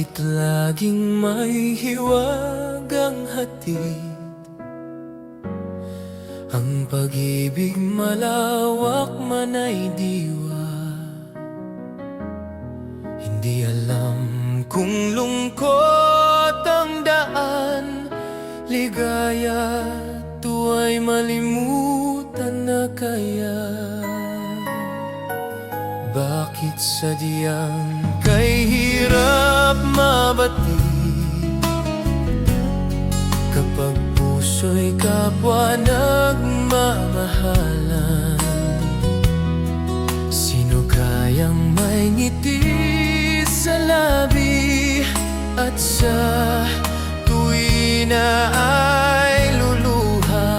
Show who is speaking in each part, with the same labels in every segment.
Speaker 1: Bakit laging may hiwagang hatid? Ang pag-ibig malawak man ay diwa. Hindi alam kung lungkot ang daan, ligaya tuwa'y malimutan na kaya. Bakit sadyang kay hirap mabatid kapag puso'y kapwa nagmamahalan? Sino kayang may ngiti sa labi at sa tuwi na ay luluha?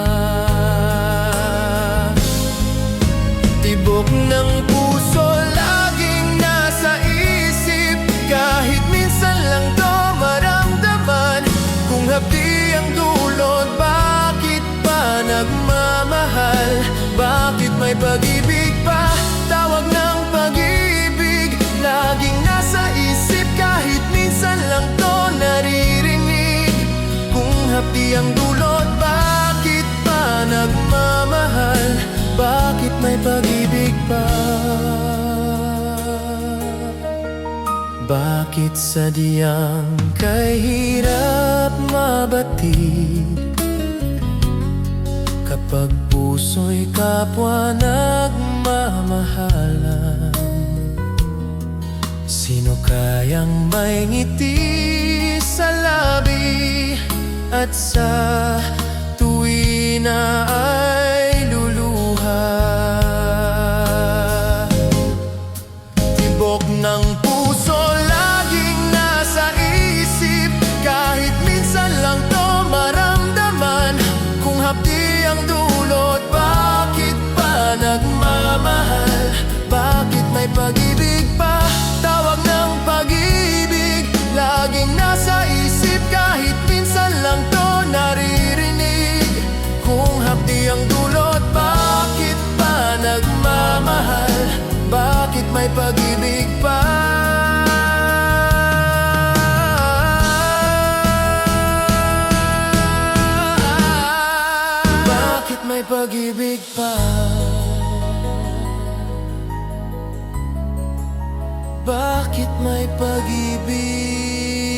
Speaker 1: Tibok ng puso laging nasa isip, kahit minsan lang to maramdaman. Kung hapdi ang dulot, bakit pa nagmamahal? Bakit may pag-ibig pa? Tawag ng pag-ibig laging nasa isip, kahit minsan lang to naririnig. Kung hapdi ang dulot, bakit pa nagmamahal? Bakit may pag-ibig pa? Bakit sadyang kay hirap mabatid kapag puso'y kapwa nagmamahalan? Sino kayang may ngiti sa labi at sa tuwi na ay luluha? Tibok ng puso laging nasa isip, kahit minsan lang to maramdaman. Kung hapdi ang dulot, bakit pa nagmamahal? Bakit may pag-ibig pa? Tawag ng pag-ibig laging nasa isip, kahit minsan lang to naririnig. Kung hapdi ang dulot, bakit pa nagmamahal? Bakit may pag-ibig pa? Bakit may pag-ibig pa? Bakit may pag-ibig